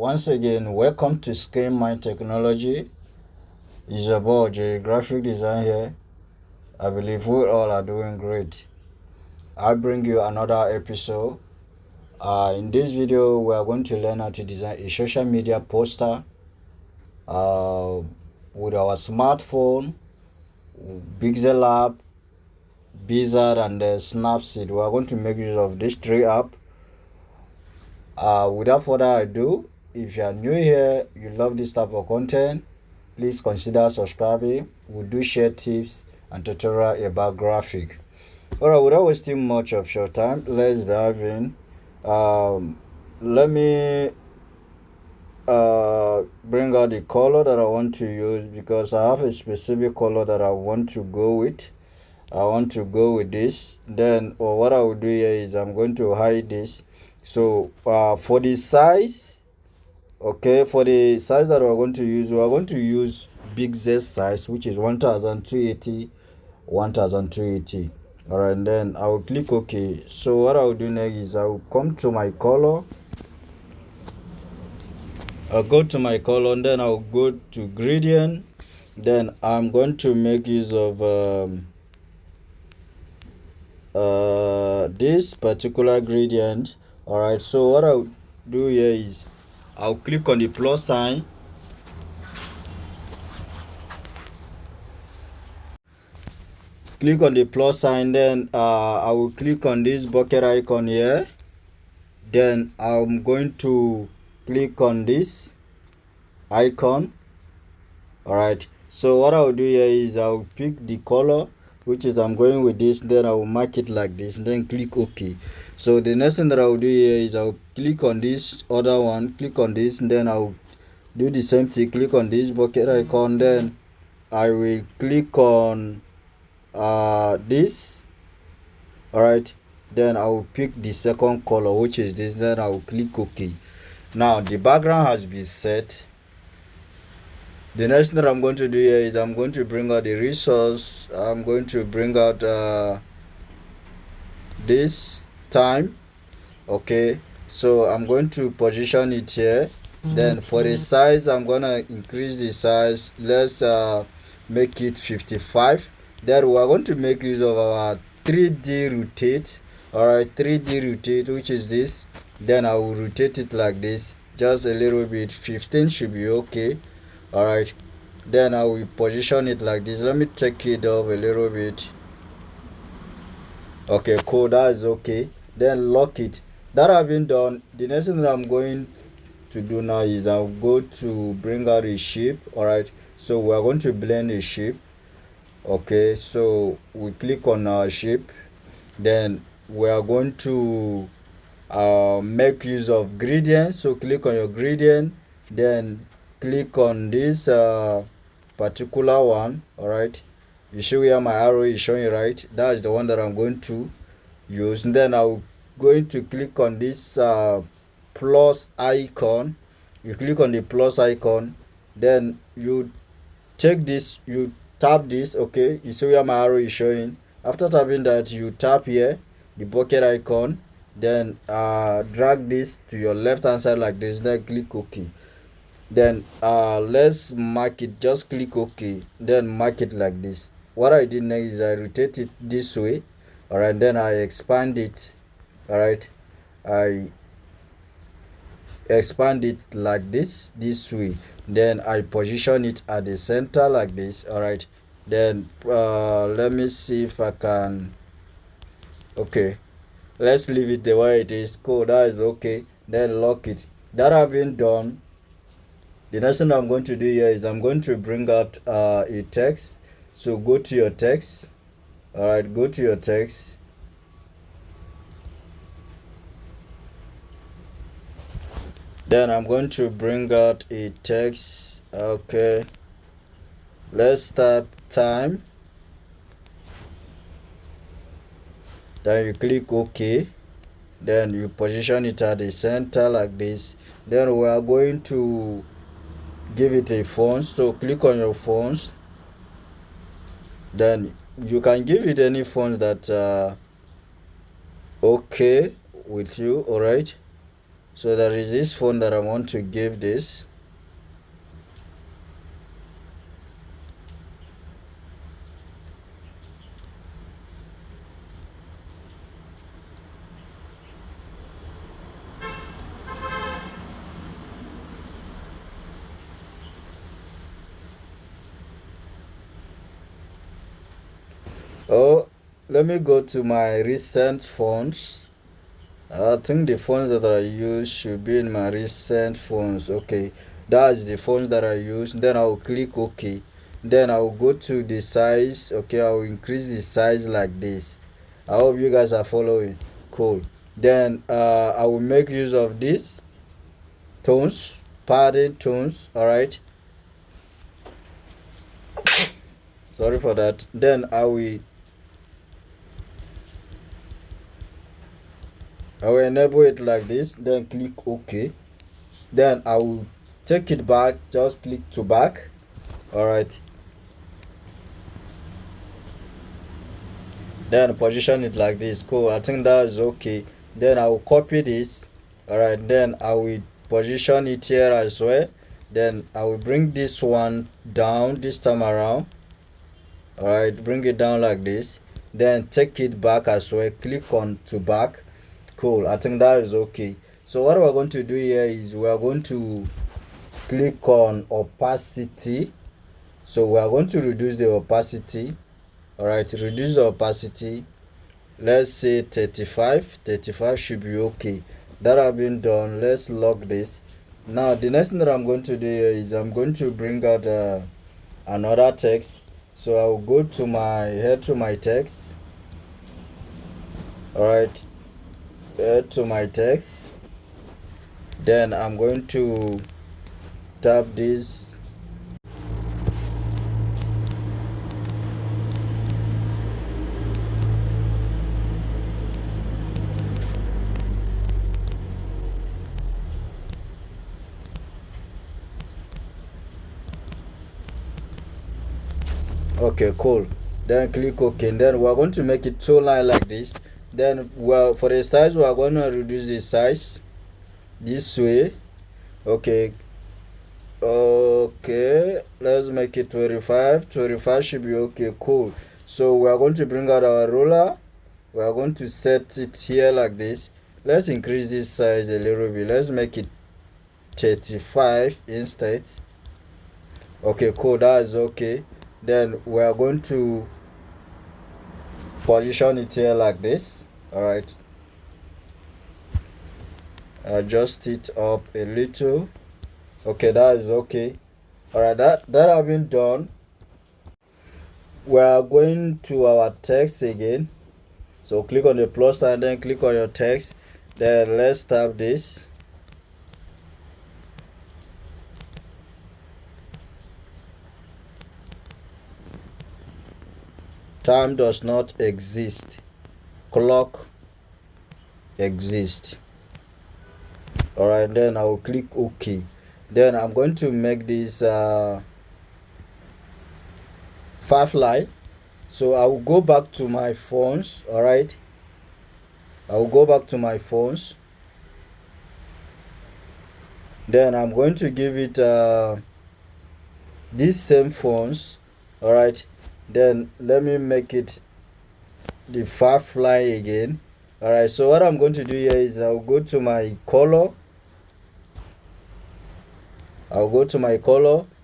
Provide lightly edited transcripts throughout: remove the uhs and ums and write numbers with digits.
Once again, welcome to Scale My Technology. It's about the graphic design here. I believe we all are doing great. I bring you another episode. In this video, we are going to learn how to design a social media poster with our smartphone, Pixellab, Bizard, and Snapseed. We are going to make use of these three apps. Without further ado, if you are new here, you love this type of content, please consider subscribing. We do share tips and tutorial about graphic. Alright, without wasting much of your time, let's dive in. Let me bring out the color that I want to use, because I have a specific color that I want to go with. I want to go with this. Then what I will do here is I'm going to hide this. So for the size, okay, for the size that we're going to use, we're going to use big Z size, which is 1280. All right, and then I will click OK. So what I will do next is I will come to my color. I'll go to my color, and then I'll go to gradient. Then I'm going to make use of this particular gradient. All right, so what I'll do here is I'll click on the plus sign. Click on the plus sign, then I will click on this bucket icon here. Then I'm going to click on this icon. All right, so what I'll do here is I'll pick the color, which is I'm going with this. Then I will mark it like this, and then click OK. So the next thing that I'll do here is I'll click on this other one, click on this, and then I'll do the same thing, click on this bucket icon. Then I will click on this. All right, then I will pick the second color, which is this. Then I will click OK. Now the background has been set. The next thing that I'm going to do here is I'm going to bring out the resource. I'm going to bring out this time. Okay, so I'm going to position it here. Then for the size, I'm gonna increase the size. Let's make it 55. Then we're going to make use of our 3D rotate. All right, 3D rotate, which is this. Then I will rotate it like this, just a little bit. 15 should be okay. All right, then I will position it like this. Let me take it up a little bit. Okay, cool, that is okay. Then lock it. That have been done. The next thing that I'm going to do now is I'll go to bring out a shape. All right, so we're going to blend a shape. Okay, so we click on our shape. Then we are going to make use of gradient. So click on your gradient, then click on this particular one. All right, you see where my arrow is showing, right? That is the one that I'm going to use. And then I'm going to click on this plus icon. You click on the plus icon, then you take this, you tap this. Okay, you see where my arrow is showing. After tapping that, you tap here the bucket icon, then drag this to your left hand side like this, then click OK. Then let's mark it. Just click OK, then mark it like this. What I did next is I rotate it this way. All right, then I expand it. All right, I expand it like this way. Then I position it at the center like this. All right, then let me see if I can. Okay, let's leave it the way it is. Cool, that is okay. Then lock it. That having done, the next thing I'm going to do here is I'm going to bring out a text. So go to your text. All right, go to your text. Then I'm going to bring out a text. Okay, let's type time. Then you click OK. Then you position it at the center like this. Then we are going to give it a font. So click on your fonts. Then you can give it any font that okay with you. All right, So there is this phone that I want to give this. Oh, let me go to my recent phones. I think the phones that I use should be in my recent phones. Okay, that's the phones that I use. Then I'll click OK. Then I'll go to the size. Okay, I'll increase the size like this. I hope you guys are following. Cool. Then I will make use of this tones, padding tones. All right. Sorry for that. Then I will enable it like this. Then click OK. Then I will take it back. Just click to back. All right. Then position it like this. Cool. I think that is okay. Then I will copy this. All right. Then I will position it here as well. Then I will bring this one down this time around. All right, bring it down like this. Then take it back as well. Click on to back. Cool. I think that is okay. So what we're going to do here is we are going to click on opacity. So we are going to reduce the opacity. All right, reduce the opacity. Let's say 35 should be okay. That have been done. Let's lock this. Now the next thing that I'm going to do here is I'm going to bring out another text. So I'll go to head to my text. All right, head to my text. Then I'm going to tap this. Okay, cool. Then click OK. And then we're going to make it two line like this. Then for the size, we're going to reduce the size this way. Okay, let's make it 25 should be okay. Cool. So we are going to bring out our ruler. We are going to set it here like this. Let's increase this size a little bit. Let's make it 35 instead. Okay, cool. That is okay. Then we are going to position it here like this. All right, adjust it up a little. Okay, that is okay. All right, that have been done. We are going to our text again. So click on the plus sign, then click on your text. Then let's tap this. Time does not exist. Clock exists. All right, then I will click OK. Then I'm going to make this 5 line. So I will go back to my phones. All right, I will go back to my phones. Then I'm going to give it these same phones. All right, then let me make it the 5 line again. All right, so what I'm going to do here is I'll go to my color.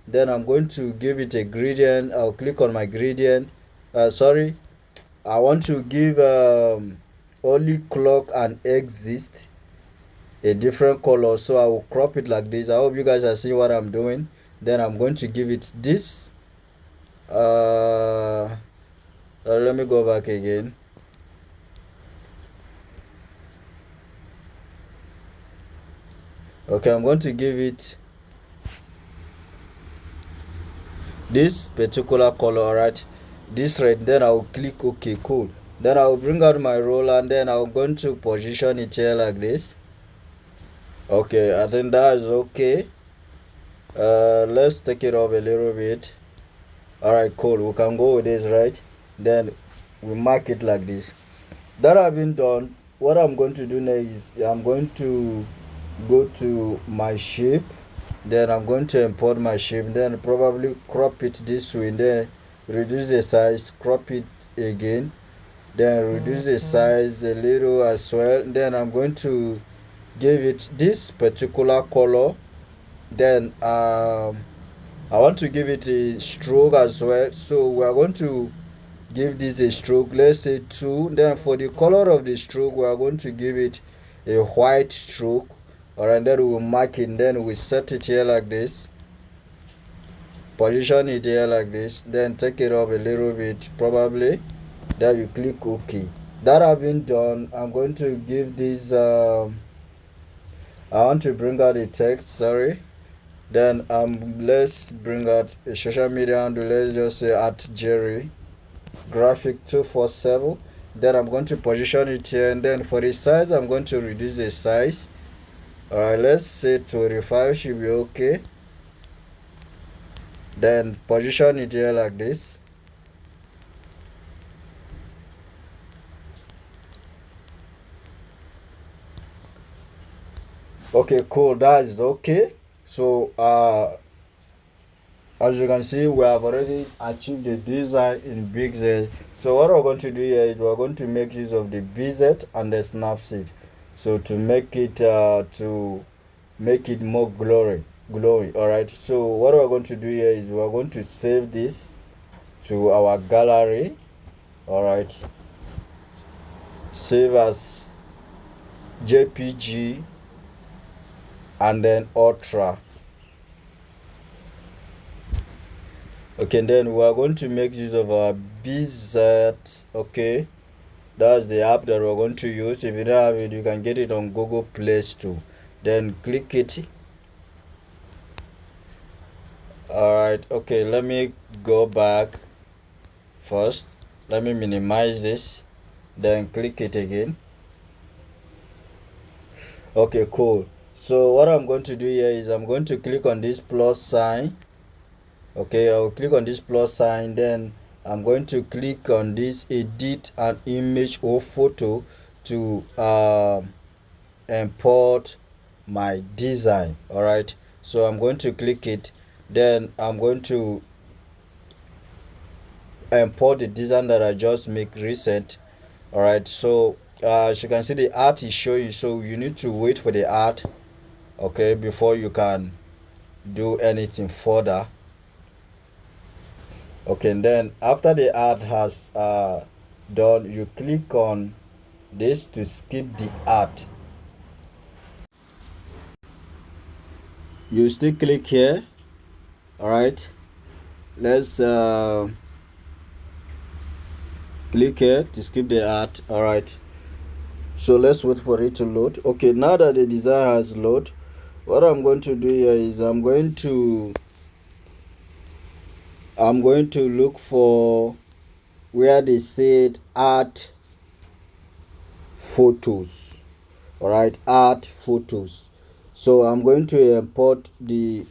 Then I'm going to give it a gradient. I'll click on my gradient. Sorry, I want to give only clock and exist a different color, so I will crop it like this. I hope you guys are seeing what I'm doing. Then I'm going to give it this. Let me go back again. Okay, I'm going to give it this particular color. All right, this red. Then I'll click OK. Cool. Then I'll bring out my roller, and then I'm going to position it here like this. Okay, I think that is okay. Let's take it up a little bit. All right, cool. We can go with this, right? Then we mark it like this. That have been done. What I'm going to do next is I'm going to go to my shape, then I'm going to import my shape, then probably crop it this way, then reduce the size, crop it again, then reduce the size a little as well. Then I'm going to give it this particular color. Then I want to give it a stroke as well, so we are going to give this a stroke, let's say 2. Then for the color of the stroke, we are going to give it a white stroke. Alright, then we'll mark it, then we set it here like this, position it here like this, then take it up a little bit probably, then you click OK. That having done, I'm going to give this I want to bring out the text, sorry. Then let's bring out a social media handle, let's just say at Jerry graphic 247. Then I'm going to position it here, and then for the size I'm going to reduce the size. Alright, let's say 25 should be okay. Then position it here like this. Okay, cool, that is okay. So as you can see, we have already achieved the design in Pixel. So what we're going to do here is we're going to make use of the BZ and the Snapseed, so to make it more glowing. All right, so what we're going to do here is we're going to save this to our gallery. All right, save as JPG and then Ultra. Okay, then we are going to make use of our BZ. Okay, that's the app that we're going to use. If you don't have it, you can get it on Google Play Store. Then click it. Alright, okay, let me go back first. Let me minimize this, then click it again. Okay, cool. So what I'm going to do here is I'm going to click on this plus sign. Okay, I'll click on this plus sign, then I'm going to click on this edit an image or photo to import my design. All right, so I'm going to click it, then I'm going to import the design that I just make recent. All right, so as you can see, the art is showing, so you need to wait for the art, okay, before you can do anything further. Okay, and then after the art has done, you click on this to skip the art. You still click here. All right, let's click here to skip the art. All right, so let's wait for it to load. Okay, now that the design has loaded, what I'm going to do here is I'm going to look for where they said add photos. All right, add photos. So I'm going to import the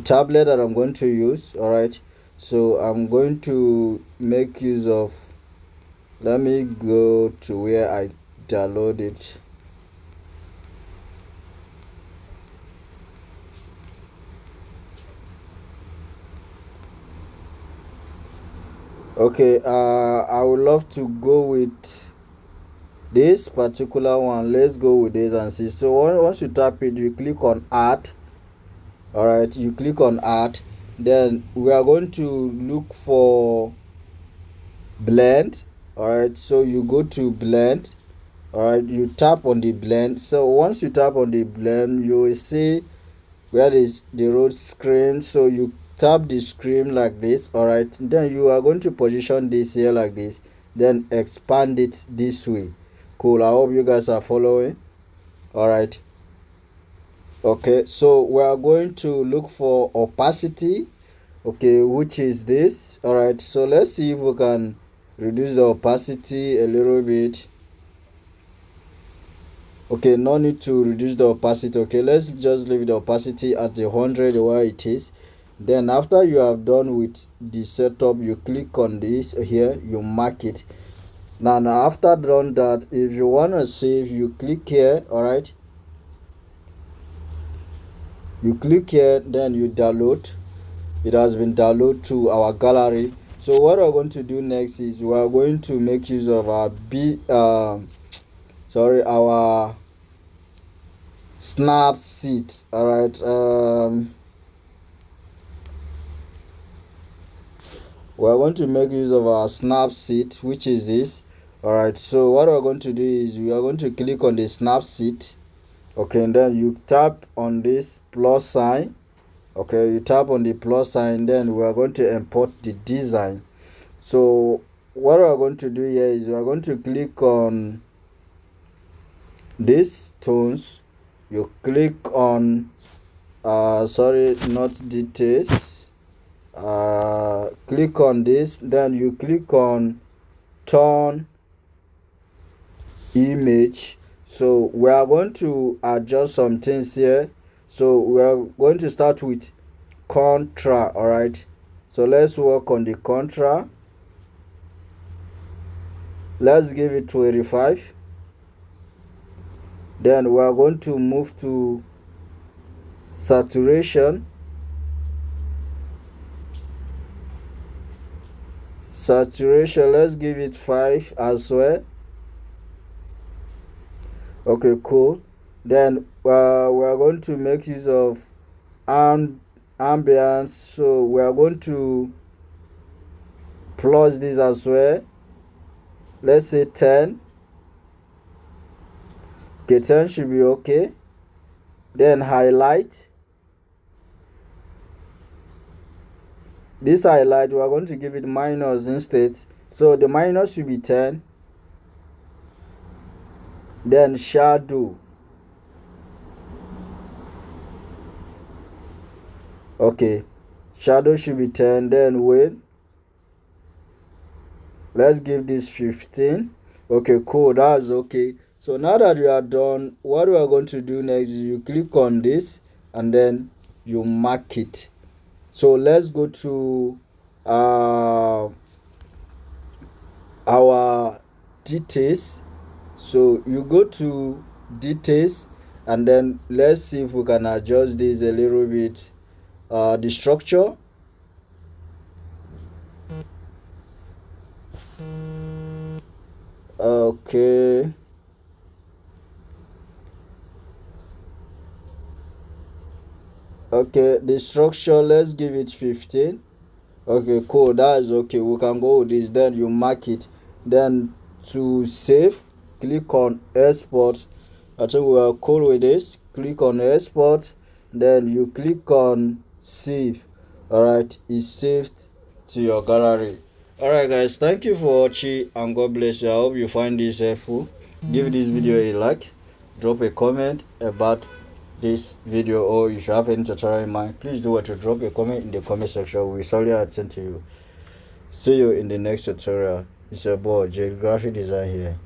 tablet that I'm going to use. All right, so I'm going to make use of, let me go to where I download it. Okay, I would love to go with this particular one. Let's go with this and see. So once you tap it, you click on add. All right, you click on add, then we are going to look for blend. All right, so you go to blend. All right, you tap on the blend. So once you tap on the blend, you will see where is the road screen, so you tap the screen like this. All right, then you are going to position this here like this, then expand it this way. Cool, I hope you guys are following. All right, okay, so we are going to look for opacity, okay, which is this. All right, so let's see if we can reduce the opacity a little bit. Okay, no need to reduce the opacity. Okay, let's just leave the opacity at the 100 where it is. Then after you have done with the setup, you click on this here, you mark it, Now after done that, if you want to save, you click here. All right, you click here, then you download. It has been downloaded to our gallery. So what we're going to do next is we are going to make use of our our Snapseed. All right, we're going to make use of our Snapseed, which is this. All right, so what we're going to do is we are going to click on the Snapseed. Okay, and then you tap on this plus sign. Okay, you tap on the plus sign, then we are going to import the design. So what we are going to do here is we are going to click on these tones. You click on not details. Click on this, then you click on turn image. So we are going to adjust some things here. So we are going to start with contra. All right, so let's work on the contra. Let's give it 25. Then we are going to move to saturation. Let's give it 5 as well. Okay, cool. Then we are going to make use of ambience. So we are going to plus this as well. Let's say 10. Okay, 10 should be okay. Then highlight. This highlight, we are going to give it minus instead. So the minus should be 10. Then shadow. Okay, shadow should be 10. Then weight, let's give this 15. Okay, cool, that's okay. So now that we are done, what we are going to do next is you click on this and then you mark it. So let's go to our details. So you go to details and then let's see if we can adjust this a little bit. The structure. Okay, the structure, let's give it 15. Okay, cool, that is okay. We can go with this. Then you mark it. Then to save, click on export. I think we are cool with this. Click on export, then you click on save. All right, it's saved to your gallery. All right guys, thank you for watching and God bless you. I hope you find this helpful. Give this video a like, drop a comment about this video, or if you have any tutorial in mind, please do what to drop a comment in the comment section. We sorely attend to you. See you in the next tutorial. It's your boy J Graphic Design here.